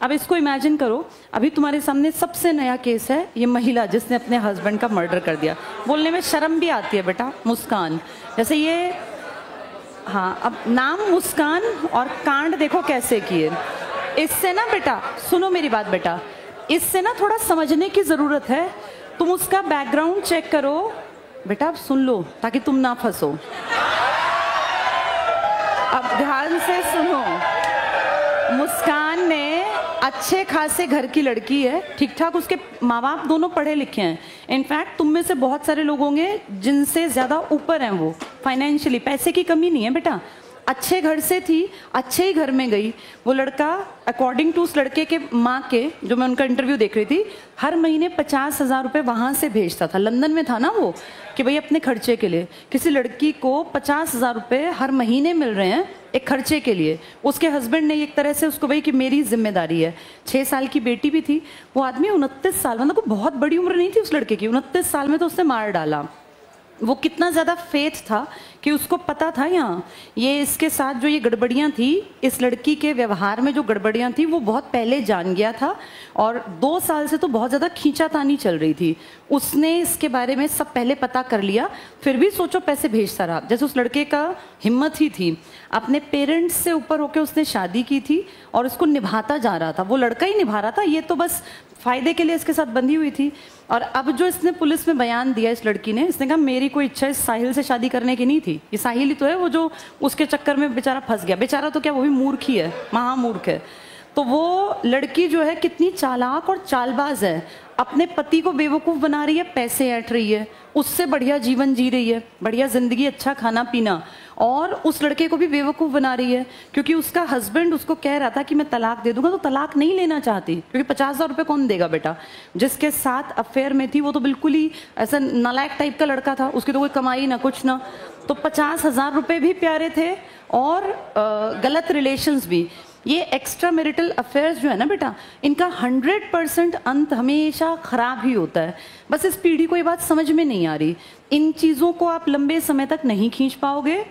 अब इसको इमेजिन करो, अभी तुम्हारे सामने सबसे नया केस है, ये महिला जिसने अपने हस्बैंड का मर्डर कर दिया। बोलने में शर्म भी आती है बेटा, मुस्कान। जैसे ये, हाँ, अब नाम मुस्कान और कांड देखो कैसे किए। इससे ना बेटा, सुनो मेरी बात बेटा, इससे ना थोड़ा समझने की ज़रूरत है। तुम उसका बैकग्राउंड चेक करो बेटा, अब सुन लो ताकि तुम ना फंसो। अब ध्यान से सुनो, मुस्कान ने अच्छे खासे घर की लड़की है, ठीक ठाक, उसके माँ बाप दोनों पढ़े लिखे हैं। इनफैक्ट तुम में से बहुत सारे लोग होंगे जिनसे ज़्यादा ऊपर हैं वो फाइनेंशियली, पैसे की कमी नहीं है बेटा। अच्छे घर से थी, अच्छे ही घर में गई। वो लड़का अकॉर्डिंग टू उस लड़के के माँ के, जो मैं उनका इंटरव्यू देख रही थी, हर महीने 50,000 रुपये वहाँ से भेजता था। लंदन में था ना वो, कि भाई अपने खर्चे के लिए किसी लड़की को 50,000 रुपये हर महीने मिल रहे हैं एक खर्चे के लिए। उसके हस्बैंड ने एक तरह से उसको भाई कि मेरी जिम्मेदारी है। 6 साल की बेटी भी थी। वो आदमी 29 साल, मतलब कोई बहुत बड़ी उम्र नहीं थी उस लड़के की, 29 साल में तो उसने मार डाला। वो कितना ज़्यादा फेथ था कि उसको पता था यहाँ ये इसके साथ जो ये गड़बड़ियाँ थी, इस लड़की के व्यवहार में जो गड़बड़ियाँ थी वो बहुत पहले जान गया था। और 2 साल से तो बहुत ज़्यादा खींचातानी चल रही थी। उसने इसके बारे में सब पहले पता कर लिया, फिर भी सोचो पैसे भेजता रहा। जैसे उस लड़के का हिम्मत ही थी, अपने पेरेंट्स से ऊपर होकर उसने शादी की थी और उसको निभाता जा रहा था। वो लड़का ही निभा रहा था, ये तो बस फ़ायदे के लिए इसके साथ बंधी हुई थी। और अब जो इसने पुलिस में बयान दिया, इस लड़की ने, इसने कहा मेरी कोई इच्छा इस साहिल से शादी करने की नहीं थी। ये साहिल ही तो है वो जो उसके चक्कर में बेचारा फंस गया। बेचारा तो क्या, वो भी मूर्ख ही है, महामूर्ख है। तो वो लड़की जो है कितनी चालाक और चालबाज है, अपने पति को बेवकूफ़ बना रही है, पैसे ऐंठ रही है, उससे बढ़िया जीवन जी रही है, बढ़िया ज़िंदगी, अच्छा खाना पीना, और उस लड़के को भी बेवकूफ़ बना रही है। क्योंकि उसका हस्बैंड उसको कह रहा था कि मैं तलाक दे दूंगा, तो तलाक नहीं लेना चाहती, क्योंकि 50,000 रुपये कौन देगा बेटा। जिसके साथ अफेयर में थी वो तो बिल्कुल ही ऐसा नालायक टाइप का लड़का था, उसकी तो कोई कमाई ना कुछ ना। तो 50,000 रुपये भी प्यारे थे और गलत रिलेशंस भी। ये एक्स्ट्रा मैरिटल अफेयर्स जो है ना बेटा, इनका 100% अंत हमेशा ख़राब ही होता है। बस इस पीढ़ी को ये बात समझ में नहीं आ रही। इन चीज़ों को आप लंबे समय तक नहीं खींच पाओगे,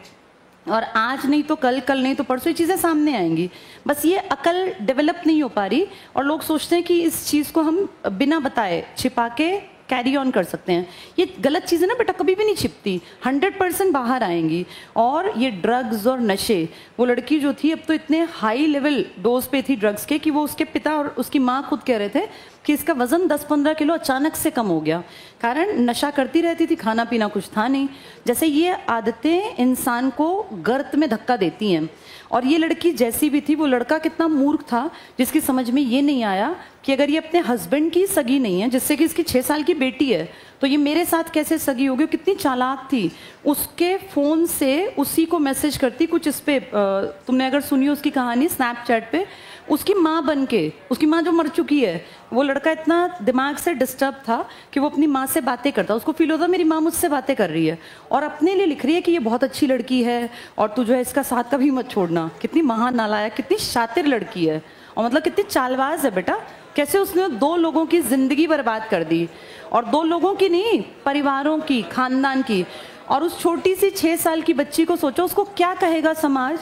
और आज नहीं तो कल, कल नहीं तो परसों ये चीज़ें सामने आएंगी। बस ये अकल डेवलप नहीं हो पा रही, और लोग सोचते हैं कि इस चीज़ को हम बिना बताए छिपा के कैरी ऑन कर सकते हैं। ये गलत चीज़ें ना बेटा कभी भी नहीं छिपती, 100% बाहर आएंगी। और ये ड्रग्स और नशे, वो लड़की जो थी अब तो इतने हाई लेवल डोज पे थी ड्रग्स के कि वो उसके पिता और उसकी माँ खुद कह रहे थे कि इसका वज़न 10-15 किलो अचानक से कम हो गया। कारण नशा करती रहती थी, खाना पीना कुछ था नहीं। जैसे ये आदतें इंसान को गर्त में धक्का देती हैं। और ये लड़की जैसी भी थी, वो लड़का कितना मूर्ख था जिसकी समझ में ये नहीं आया कि अगर ये अपने हस्बैंड की सगी नहीं है, जिससे कि इसकी 6 साल की बेटी है, तो ये मेरे साथ कैसे सगी होगी। कितनी चालाक थी, उसके फ़ोन से उसी को मैसेज करती कुछ इस पे, तुमने अगर सुनी उसकी कहानी स्नैपचैट पे, उसकी माँ बन के, उसकी माँ जो मर चुकी है। वो लड़का इतना दिमाग से डिस्टर्ब था कि वो अपनी माँ से बातें करता, उसको फील होता मेरी माँ मुझसे बातें कर रही है, और अपने लिए लिख रही है कि ये बहुत अच्छी लड़की है और तू जो है इसका साथ कभी मत छोड़ना। कितनी महानालायक, कितनी शातिर लड़की है, और मतलब कितनी चालबाज है बेटा। कैसे उसने 2 लोगों की ज़िंदगी बर्बाद कर दी, और 2 लोगों की नहीं, परिवारों की, खानदान की। और उस छोटी सी 6 साल की बच्ची को सोचो, उसको क्या कहेगा समाज,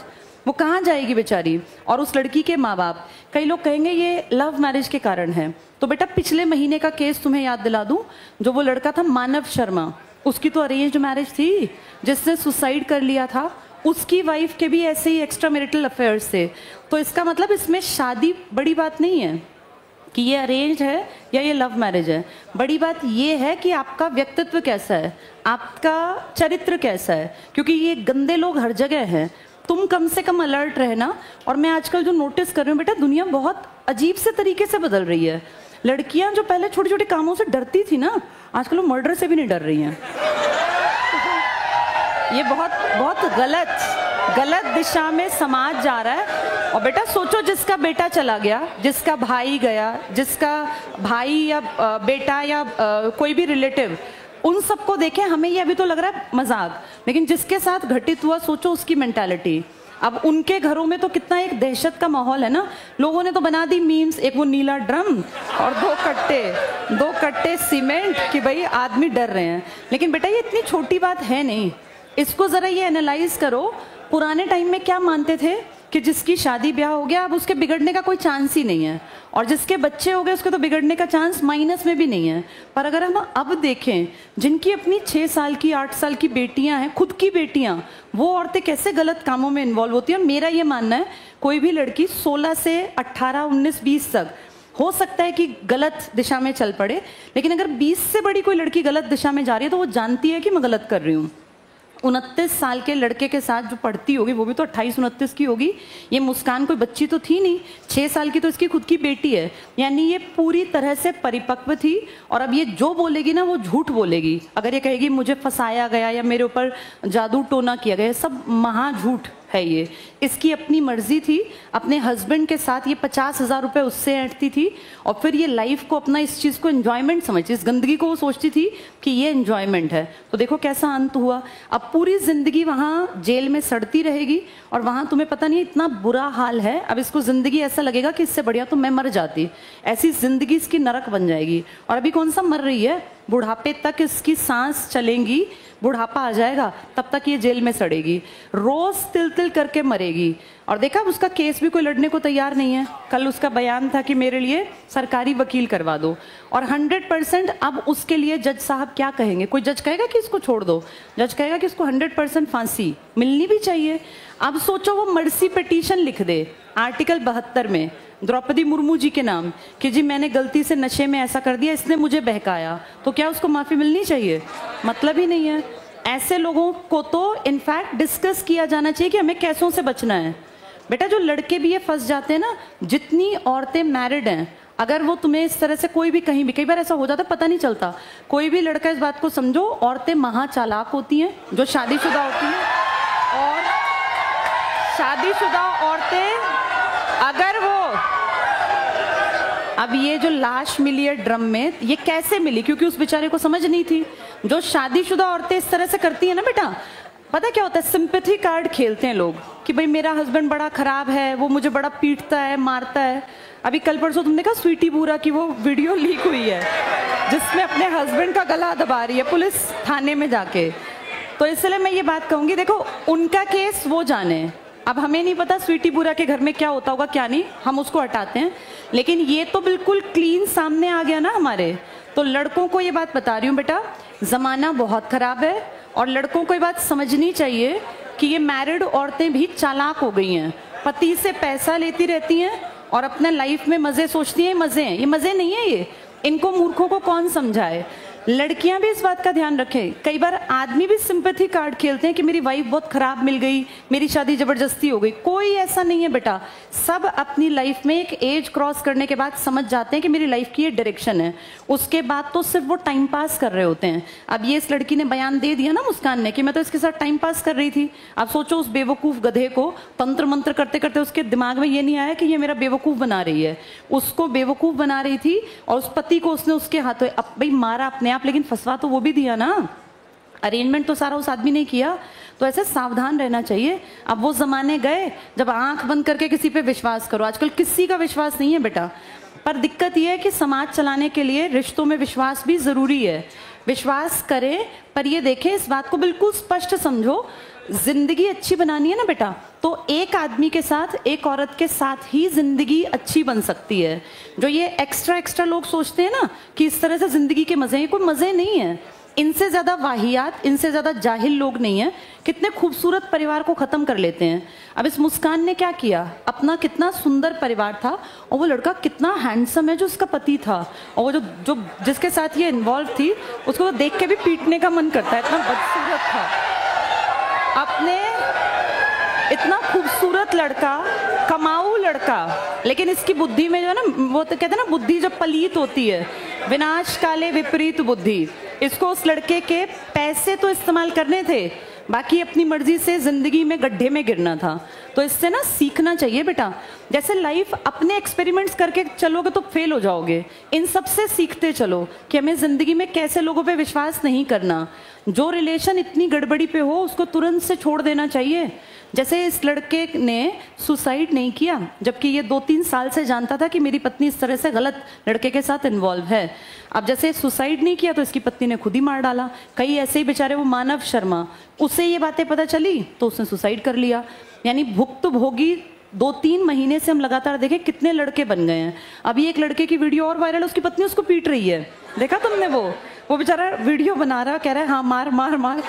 वो कहाँ जाएगी बेचारी। और उस लड़की के माँ बाप, कई लोग कहेंगे ये लव मैरिज के कारण है। तो बेटा पिछले महीने का केस तुम्हें याद दिला दूं, जो वो लड़का था मानव शर्मा, उसकी तो अरेंज्ड मैरिज थी, जिसने सुसाइड कर लिया था। उसकी वाइफ के भी ऐसे ही एक्स्ट्रा मैरिटल अफेयर्स थे। तो इसका मतलब इसमें शादी बड़ी बात नहीं है कि ये अरेंज है या ये लव मैरिज है। बड़ी बात ये है कि आपका व्यक्तित्व कैसा है, आपका चरित्र कैसा है। क्योंकि ये गंदे लोग हर जगह हैं, तुम कम से कम अलर्ट रहना। और मैं आजकल जो नोटिस कर रही हूँ बेटा, दुनिया बहुत अजीब से तरीके से बदल रही है। लड़कियां जो पहले छोटे छोटे कामों से डरती थी ना, आजकल वो मर्डर से भी नहीं डर रही हैं। ये बहुत बहुत गलत दिशा में समाज जा रहा है। और बेटा सोचो, जिसका बेटा चला गया, जिसका भाई गया, जिसका भाई या बेटा या कोई भी रिलेटिव, उन सबको देखें, हमें ये अभी तो लग रहा है मजाक, लेकिन जिसके साथ घटित हुआ सोचो उसकी मेंटालिटी। अब उनके घरों में तो कितना एक दहशत का माहौल है ना। लोगों ने तो बना दी मीम्स, एक वो नीला ड्रम और 2 कट्टे सीमेंट, कि भाई आदमी डर रहे हैं। लेकिन बेटा ये इतनी छोटी बात है नहीं, इसको जरा ये एनालाइज करो। पुराने टाइम में क्या मानते थे कि जिसकी शादी ब्याह हो गया अब उसके बिगड़ने का कोई चांस ही नहीं है, और जिसके बच्चे हो गए उसके तो बिगड़ने का चांस माइनस में भी नहीं है। पर अगर हम अब देखें, जिनकी अपनी 6 साल की 8 साल की बेटियां हैं, खुद की बेटियां, वो औरतें कैसे गलत कामों में इन्वॉल्व होती हैं। और मेरा ये मानना है कोई भी लड़की 16 से 18, 19, 20 तक हो सकता है कि गलत दिशा में चल पड़े, लेकिन अगर 20 से बड़ी कोई लड़की गलत दिशा में जा रही है तो वो जानती है कि मैं गलत कर रही हूँ। 29 साल के लड़के के साथ जो पढ़ती होगी, वो भी तो 28-29 की होगी। ये मुस्कान कोई बच्ची तो थी नहीं, 6 साल की तो इसकी खुद की बेटी है। यानी ये पूरी तरह से परिपक्व थी, और अब ये जो बोलेगी ना वो झूठ बोलेगी। अगर ये कहेगी मुझे फंसाया गया या मेरे ऊपर जादू टोना किया गया, सब महा झूठ है ये। इसकी अपनी मर्जी थी, अपने हस्बैंड के साथ ये 50,000 रुपए उससे ऐंठती थी, और फिर ये लाइफ को अपना इस चीज़ को एंजॉयमेंट समझती, इस गंदगी को वो सोचती थी कि ये एंजॉयमेंट है। तो देखो कैसा अंत हुआ। अब पूरी जिंदगी वहाँ जेल में सड़ती रहेगी, और वहाँ तुम्हें पता नहीं इतना बुरा हाल है, अब इसको जिंदगी ऐसा लगेगा कि इससे बढ़िया तो मैं मर जाती। ऐसी जिंदगी इसकी नरक बन जाएगी। और अभी कौन सा मर रही है, बुढ़ापे तक इसकी सांस चलेंगी, बुढ़ापा आ जाएगा तब तक ये जेल में सड़ेगी, रोज तिल तिल करके मरेगी। और देखा उसका केस भी कोई लड़ने को तैयार नहीं है। कल उसका बयान था कि मेरे लिए सरकारी वकील करवा दो, और 100% अब उसके लिए जज साहब क्या कहेंगे। कोई जज कहेगा कि इसको छोड़ दो, जज कहेगा कि इसको 100% फांसी मिलनी भी चाहिए। अब सोचो वो मर्सी पिटीशन लिख दे आर्टिकल 72 में द्रौपदी मुर्मू जी के नाम कि जी मैंने गलती से नशे में ऐसा कर दिया, इसने मुझे बहकाया, तो क्या उसको माफ़ी मिलनी चाहिए? मतलब ही नहीं है। ऐसे लोगों को तो इनफैक्ट डिस्कस किया जाना चाहिए कि हमें कैसों से बचना है। बेटा जो लड़के भी ये फंस जाते हैं ना, जितनी औरतें मैरिड हैं, अगर वो तुम्हें इस तरह से कोई भी कहीं भी, कई बार ऐसा हो जाता है पता नहीं चलता, कोई भी लड़का इस बात को समझो, औरतें महा चालाक होती हैं जो शादीशुदा होती हैं। और शादीशुदा औरतें अगर वो, अब ये जो लाश मिली है ड्रम में, ये कैसे मिली? क्योंकि उस बेचारे को समझ नहीं थी। जो शादीशुदा औरतें इस तरह से करती हैं ना बेटा, पता क्या होता है, सिंपैथी कार्ड खेलते हैं लोग कि भाई मेरा हस्बैंड बड़ा खराब है, वो मुझे बड़ा पीटता है, मारता है। अभी कल परसों तुमने कहा स्वीटी बूरा की वो वीडियो लीक हुई है जिसमें अपने हस्बैंड का गला दबा रही है पुलिस थाने में जाके। तो इसलिए मैं ये बात कहूंगी, देखो उनका केस वो जाने, अब हमें नहीं पता स्वीटी बुरा के घर में क्या होता होगा क्या नहीं, हम उसको हटाते हैं। लेकिन ये तो बिल्कुल क्लीन सामने आ गया ना हमारे। तो लड़कों को ये बात बता रही हूँ बेटा, ज़माना बहुत ख़राब है, और लड़कों को ये बात समझनी चाहिए कि ये मैरिड औरतें भी चालाक हो गई हैं, पति से पैसा लेती रहती हैं और अपने लाइफ में मज़े सोचती हैं। मज़े हैं ये, मज़े नहीं है ये। इनको मूर्खों को कौन समझाए। लड़कियां भी इस बात का ध्यान रखें। कई बार आदमी भी सिंपैथी कार्ड खेलते हैं कि मेरी वाइफ बहुत खराब मिल गई, मेरी शादी जबरदस्ती हो गई। कोई ऐसा नहीं है बेटा। सब अपनी लाइफ में एक एज क्रॉस करने के बाद समझ जाते हैं कि मेरी लाइफ की ये डायरेक्शन है, उसके बाद तो सिर्फ वो टाइम पास कर रहे होते हैं। अब ये इस लड़की ने बयान दे दिया ना मुस्कान ने कि मैं तो इसके साथ टाइम पास कर रही थी। अब सोचो उस बेवकूफ़ गधे को तंत्र मंत्र करते करते उसके दिमाग में ये नहीं आया कि ये मेरा बेवकूफ़ बना रही है। उसको बेवकूफ़ बना रही थी और उस पति को उसने उसके हाथों भाई मारा अपने आप, लेकिन फंसवा तो वो भी दिया ना। अरेंजमेंट तो सारा उस आदमी ने किया। तो ऐसे सावधान रहना चाहिए। अब वो जमाने गए जब आंख बंद करके किसी पे विश्वास करो। आजकल किसी का विश्वास नहीं है बेटा। पर दिक्कत यह है कि समाज चलाने के लिए रिश्तों में विश्वास भी जरूरी है। विश्वास करें, पर ये देखें, इस बात को बिल्कुल स्पष्ट समझो, जिंदगी अच्छी बनानी है ना बेटा, तो एक आदमी के साथ, एक औरत के साथ ही जिंदगी अच्छी बन सकती है। जो ये एक्स्ट्रा लोग सोचते हैं ना कि इस तरह से जिंदगी के मजे हैं, कोई मजे नहीं है। इनसे ज्यादा वाहियात, इनसे ज्यादा जाहिल लोग नहीं है। कितने खूबसूरत परिवार को खत्म कर लेते हैं। अब इस मुस्कान ने क्या किया, अपना कितना सुंदर परिवार था और वो लड़का कितना हैंडसम है जो उसका पति था, और वो जो जिसके साथ ये इन्वॉल्व थी उसको तो देख के भी पीटने का मन करता है, इतना बदसूरत था। अपने इतना खूबसूरत लड़का, कमाऊ लड़का, लेकिन इसकी बुद्धि में जो है ना, वो तो कहते हैं ना बुद्धि जब पलीत होती है, विनाश काले विपरीत बुद्धि। इसको उस लड़के के पैसे तो इस्तेमाल करने थे, बाकी अपनी मर्जी से जिंदगी में गड्ढे में गिरना था। तो इससे ना सीखना चाहिए बेटा। जैसे लाइफ अपने एक्सपेरिमेंट्स करके चलोगे तो फेल हो जाओगे, इन सब से सीखते चलो कि हमें जिंदगी में कैसे लोगों पे विश्वास नहीं करना। जो रिलेशन इतनी गड़बड़ी पे हो उसको तुरंत से छोड़ देना चाहिए। जैसे इस लड़के ने सुसाइड नहीं किया, जबकि ये 2-3 साल से जानता था कि मेरी पत्नी इस तरह से गलत लड़के के साथ इन्वॉल्व है। अब जैसे सुसाइड नहीं किया तो इसकी पत्नी ने खुद ही मार डाला। कई ऐसे ही बेचारे, वो मानव शर्मा, उसे ये बातें पता चली तो उसने सुसाइड कर लिया। यानी भुक्तभोगी 2-3 महीने से हम लगातार देखें कितने लड़के बन गए हैं। अभी एक लड़के की वीडियो और वायरल, उसकी पत्नी उसको पीट रही है, देखा तुमने? वो बेचारा वीडियो बना रहा, कह रहा है हाँ मार मार मार,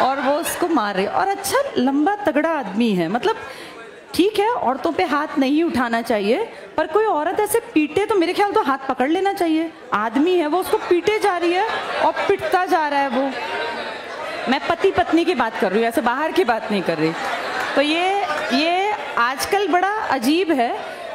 और वो उसको मार रही। और अच्छा लंबा तगड़ा आदमी है, मतलब ठीक है औरतों पे हाथ नहीं उठाना चाहिए, पर कोई औरत ऐसे पीटे तो मेरे ख्याल तो हाथ पकड़ लेना चाहिए। आदमी है वो, उसको पीटे जा रही है और पिटता जा रहा है वो। मैं पति पत्नी की बात कर रही हूँ, ऐसे बाहर की बात नहीं कर रही। तो ये आजकल बड़ा अजीब है।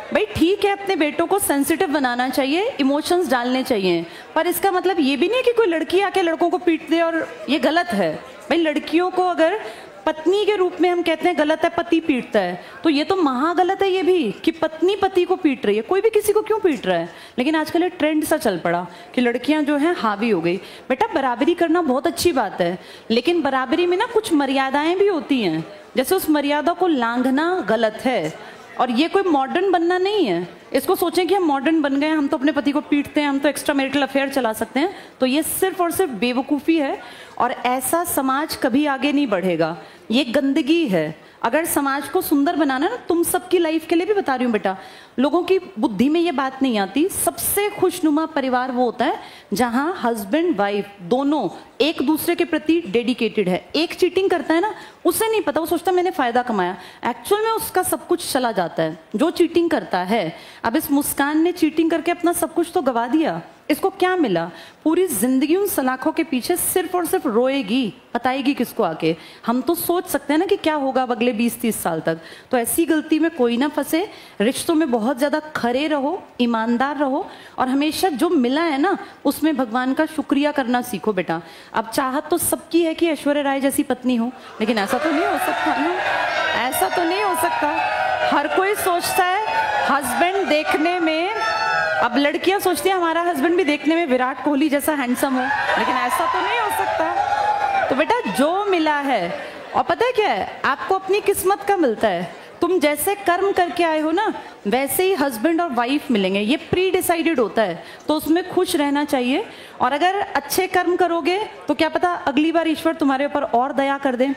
भाई ठीक है, अपने बेटों को सेंसिटिव बनाना चाहिए, इमोशंस डालने चाहिए, पर इसका मतलब ये भी नहीं कि कोई लड़की आके लड़कों को पीट दे, और ये गलत है। भाई लड़कियों को अगर पत्नी के रूप में हम कहते हैं गलत है, पति पीटता है, तो ये तो महा गलत है ये भी कि पत्नी पति को पीट रही है। कोई भी किसी को क्यों पीट रहा है? लेकिन आजकल ये ट्रेंड सा चल पड़ा कि लड़कियां जो हैं हावी हो गई। बेटा बराबरी करना बहुत अच्छी बात है, लेकिन बराबरी में ना कुछ मर्यादाएं भी होती हैं, जैसे उस मर्यादा को लांघना गलत है। और ये कोई मॉडर्न बनना नहीं है। इसको सोचें कि हम मॉडर्न बन गए, हम तो अपने पति को पीटते हैं, हम तो एक्स्ट्रा मैरिटल अफेयर चला सकते हैं, तो ये सिर्फ और सिर्फ बेवकूफ़ी है, और ऐसा समाज कभी आगे नहीं बढ़ेगा। ये गंदगी है। अगर समाज को सुंदर बनाना ना, तुम सबकी लाइफ के लिए भी बता रही हूँ बेटा, लोगों की बुद्धि में ये बात नहीं आती। सबसे खुशनुमा परिवार वो होता है जहां हस्बैंड वाइफ दोनों एक दूसरे के प्रति डेडिकेटेड है। एक चीटिंग करता है ना, उसे नहीं पता, वो सोचता है मैंने फायदा कमाया, एक्चुअल में उसका सब कुछ चला जाता है जो चीटिंग करता है। अब इस मुस्कान ने चीटिंग करके अपना सब कुछ तो गवा दिया। इसको क्या मिला? पूरी जिंदगी उन सलाखों के पीछे सिर्फ और सिर्फ रोएगी, बताएगी किसको आके। हम तो सोच सकते हैं ना कि क्या होगा अगले 20-30 साल तक। तो ऐसी गलती में कोई ना फंसे। रिश्तों में बहुत ज्यादा खरे रहो, ईमानदार रहो, और हमेशा जो मिला है ना उसमें भगवान का शुक्रिया करना सीखो बेटा। अब चाहत तो सबकी है कि ऐश्वर्या राय जैसी पत्नी हो, लेकिन ऐसा तो नहीं हो सकता ना, ऐसा तो नहीं हो सकता। हर कोई सोचता है हस्बैंड देखने में, अब लड़कियां सोचती हैं हमारा हस्बैंड भी देखने में विराट कोहली जैसा हैंडसम हो, लेकिन ऐसा तो नहीं हो सकता। तो बेटा जो मिला है, और पता है क्या है, आपको अपनी किस्मत का मिलता है। तुम जैसे कर्म करके आए हो ना, वैसे ही हस्बैंड और वाइफ मिलेंगे, ये प्री डिसाइडेड होता है। तो उसमें खुश रहना चाहिए, और अगर अच्छे कर्म करोगे तो क्या पता अगली बार ईश्वर तुम्हारे ऊपर और दया कर दे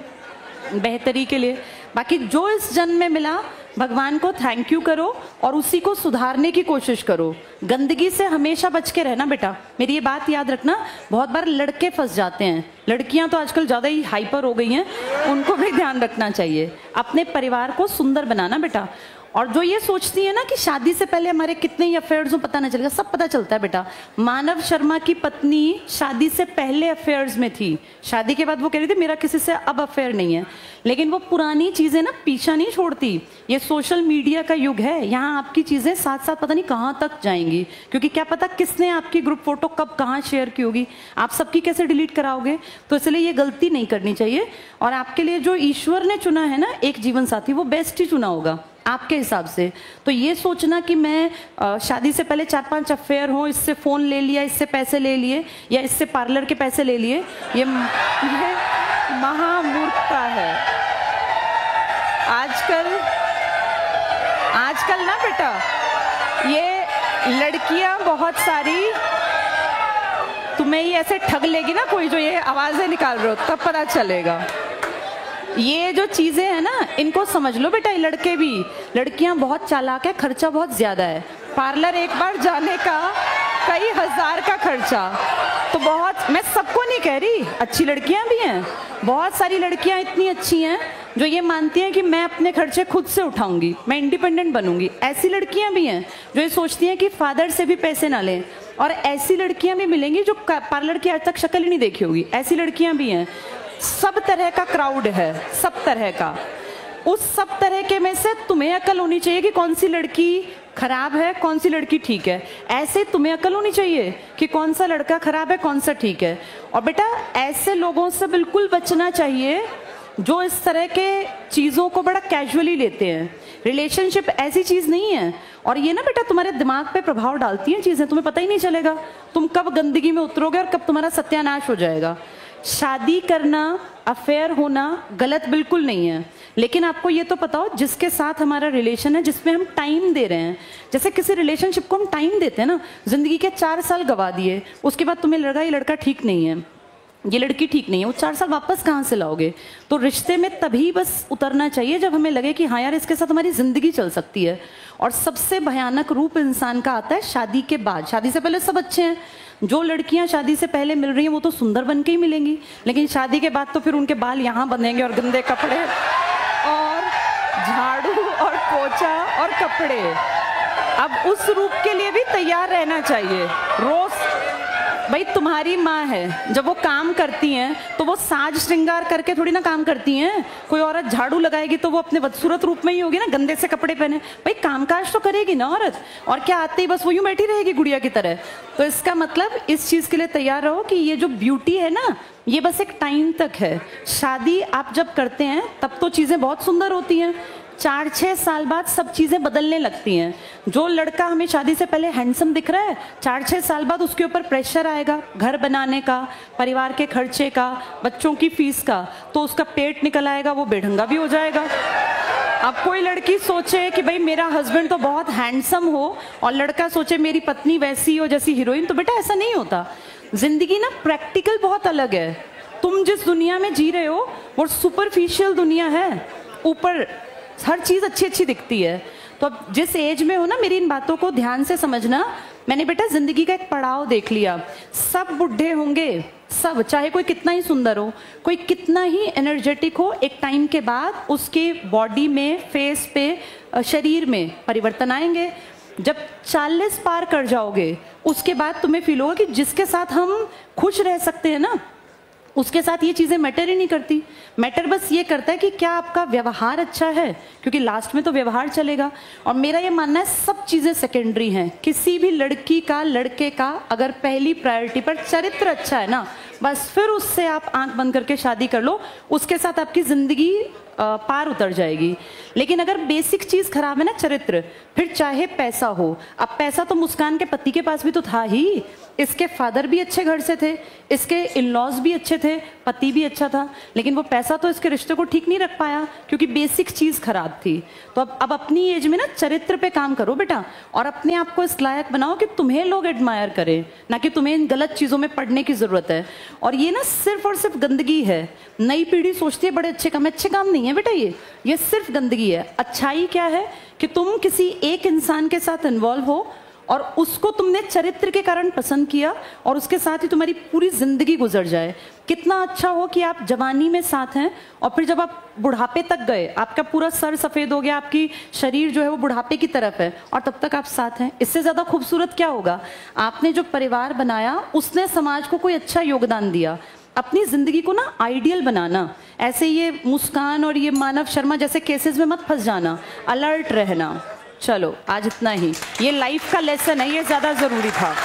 बेहतरी के लिए। बाकी जो इस जन्म में मिला, भगवान को थैंक यू करो और उसी को सुधारने की कोशिश करो। गंदगी से हमेशा बच के रहना बेटा, मेरी ये बात याद रखना। बहुत बार लड़के फंस जाते हैं, लड़कियां तो आजकल ज़्यादा ही हाइपर हो गई हैं, उनको भी ध्यान रखना चाहिए। अपने परिवार को सुंदर बनाना बेटा। और जो ये सोचती है ना कि शादी से पहले हमारे कितने ही अफेयर्स हो पता नहीं चलेगा, सब पता चलता है बेटा। मानव शर्मा की पत्नी शादी से पहले अफेयर्स में थी, शादी के बाद वो कह रही थी मेरा किसी से अब अफेयर नहीं है, लेकिन वो पुरानी चीजें ना पीछा नहीं छोड़ती। ये सोशल मीडिया का युग है, यहाँ आपकी चीजें साथ साथ पता नहीं कहाँ तक जाएंगी, क्योंकि क्या पता किसने आपकी ग्रुप फोटो कब कहाँ शेयर की होगी, आप सबकी कैसे डिलीट कराओगे। तो इसलिए ये गलती नहीं करनी चाहिए। और आपके लिए जो ईश्वर ने चुना है ना एक जीवन साथी, वो बेस्ट ही चुना होगा आपके हिसाब से। तो ये सोचना कि मैं शादी से पहले 4-5 अफेयर हों, इससे फ़ोन ले लिया, इससे पैसे ले लिए, या इससे पार्लर के पैसे ले लिए, ये महामूर्खता है। आजकल ना बेटा ये लड़कियां बहुत सारी, तुम्हें ही ऐसे ठग लेगी ना कोई जो ये आवाज़ें निकाल रहे हो, तब पता चलेगा। ये जो चीजें हैं ना इनको समझ लो बेटा। ये लड़के भी, लड़कियां बहुत चालाक है, खर्चा बहुत ज्यादा है। पार्लर एक बार जाने का कई हजार का खर्चा, तो बहुत, मैं सबको नहीं कह रही, अच्छी लड़कियां भी हैं, बहुत सारी लड़कियां इतनी अच्छी हैं जो ये मानती हैं कि मैं अपने खर्चे खुद से उठाऊंगी, मैं इंडिपेंडेंट बनूंगी। ऐसी लड़कियां भी हैं जो ये सोचती हैं कि फादर से भी पैसे ना लें, और ऐसी लड़कियां भी मिलेंगी जो पार्लर की आज तक शक्ल ही नहीं देखी होगी, ऐसी लड़कियां भी हैं। सब तरह का क्राउड है, सब तरह का। उस सब तरह के में से तुम्हें अकल होनी चाहिए कि कौन सी लड़की खराब है, कौन सी लड़की ठीक है। ऐसे तुम्हें अकल होनी चाहिए कि कौन सा लड़का खराब है, कौन सा ठीक है। और बेटा ऐसे लोगों से बिल्कुल बचना चाहिए जो इस तरह के चीज़ों को बड़ा कैजुअली लेते हैं। रिलेशनशिप ऐसी चीज़ नहीं है, और ये ना बेटा तुम्हारे दिमाग पे प्रभाव डालती हैं चीज़ें, तुम्हें पता ही नहीं चलेगा तुम कब गंदगी में उतरोगे और कब तुम्हारा सत्यानाश हो जाएगा। शादी करना, अफेयर होना गलत बिल्कुल नहीं है, लेकिन आपको ये तो पता हो जिसके साथ हमारा रिलेशन है, जिसमें हम टाइम दे रहे हैं। जैसे किसी रिलेशनशिप को हम टाइम देते हैं ना, जिंदगी के 4 साल गवा दिए, उसके बाद तुम्हें लगा ये लड़का ठीक नहीं है, ये लड़की ठीक नहीं है, वो 4 साल वापस कहाँ से लाओगे? तो रिश्ते में तभी बस उतरना चाहिए जब हमें लगे कि हाँ यार इसके साथ हमारी जिंदगी चल सकती है। और सबसे भयानक रूप इंसान का आता है शादी के बाद। शादी से पहले सब अच्छे हैं, जो लड़कियां शादी से पहले मिल रही हैं वो तो सुंदर बन के ही मिलेंगी, लेकिन शादी के बाद तो फिर उनके बाल यहाँ बंधेंगे और गंदे कपड़े और झाड़ू और पोछा और कपड़े। अब उस रूप के लिए भी तैयार रहना चाहिए। रोज भाई तुम्हारी माँ है, जब वो काम करती हैं तो वो साज श्रृंगार करके थोड़ी ना काम करती हैं। कोई औरत झाड़ू लगाएगी तो वो अपने बदसूरत रूप में ही होगी ना, गंदे से कपड़े पहने। भाई कामकाज तो करेगी ना औरत, और क्या आते ही बस वो यूं बैठी रहेगी गुड़िया की तरह। तो इसका मतलब इस चीज के लिए तैयार रहो कि ये जो ब्यूटी है ना, ये बस एक टाइम तक है। शादी आप जब करते हैं तब तो चीजें बहुत सुंदर होती हैं, 4-6 साल बाद सब चीजें बदलने लगती हैं। जो लड़का हमें शादी से पहले हैंडसम दिख रहा है, 4-6 साल बाद उसके ऊपर प्रेशर आएगा घर बनाने का, परिवार के खर्चे का, बच्चों की फीस का, तो उसका पेट निकल आएगा, वो बेढंगा भी हो जाएगा। अब कोई लड़की सोचे कि भाई मेरा हस्बैंड तो बहुत हैंडसम हो, और लड़का सोचे मेरी पत्नी वैसी हो जैसी हीरोइन, तो बेटा ऐसा नहीं होता। जिंदगी ना प्रैक्टिकल बहुत अलग है। तुम जिस दुनिया में जी रहे हो वो सुपरफिशियल दुनिया है, ऊपर हर चीज अच्छी अच्छी दिखती है। तो अब जिस एज में हो ना, मेरी इन बातों को ध्यान से समझना। मैंने बेटा जिंदगी का एक पड़ाव देख लिया। सब बुढ़े होंगे, सब, चाहे कोई कितना ही सुंदर हो, कोई कितना ही एनर्जेटिक हो, एक टाइम के बाद उसके बॉडी में, फेस पे, शरीर में परिवर्तन आएंगे। जब 40 पार कर जाओगे उसके बाद तुम्हें फील होगा कि जिसके साथ हम खुश रह सकते हैं ना, उसके साथ ये चीजें मैटर ही नहीं करती। मैटर बस ये करता है कि क्या आपका व्यवहार अच्छा है, क्योंकि लास्ट में तो व्यवहार चलेगा। और मेरा ये मानना है सब चीजें सेकेंडरी हैं। किसी भी लड़की का, लड़के का अगर पहली प्रायोरिटी पर चरित्र अच्छा है ना, बस फिर उससे आप आंख बंद करके शादी कर लो, उसके साथ आपकी जिंदगी पार उतर जाएगी। लेकिन अगर बेसिक चीज खराब है ना, चरित्र, फिर चाहे पैसा हो। अब पैसा तो मुस्कान के पति के पास भी तो था ही, इसके फादर भी अच्छे घर से थे, इसके इन-लॉज भी अच्छे थे, पति भी अच्छा था, लेकिन वो पैसा तो इसके रिश्ते को ठीक नहीं रख पाया क्योंकि बेसिक चीज खराब थी। तो अब अपनी एज में ना चरित्र पे काम करो बेटा, और अपने आप को इस लायक बनाओ कि तुम्हें लोग एडमायर करें, ना कि तुम्हें इन गलत चीजों में पड़ने की जरूरत है। और ये ना सिर्फ और सिर्फ गंदगी है। नई पीढ़ी सोचती है बड़े अच्छे काम नहीं है बेटा, ये सिर्फ गंदगी है। अच्छाई क्या है कि तुम किसी एक इंसान के साथ इन्वॉल्व हो और उसको तुमने चरित्र के कारण पसंद किया, और उसके साथ ही तुम्हारी पूरी जिंदगी गुजर जाए। कितना अच्छा हो कि आप जवानी में साथ हैं और फिर जब आप बुढ़ापे तक गए, आपका पूरा सर सफेद हो गया, आपकी शरीर जो है वो बुढ़ापे की तरफ है, और तब तक आप साथ हैं। इससे ज्यादा खूबसूरत क्या होगा? आपने जो परिवार बनाया उसने समाज को कोई अच्छा योगदान दिया। अपनी जिंदगी को ना आइडियल बनाना। ऐसे ये मुस्कान और ये मानव शर्मा जैसे केसेस में मत फंस जाना, अलर्ट रहना। चलो आज इतना ही, ये लाइफ का लेसन है, ये ज्यादा जरूरी था।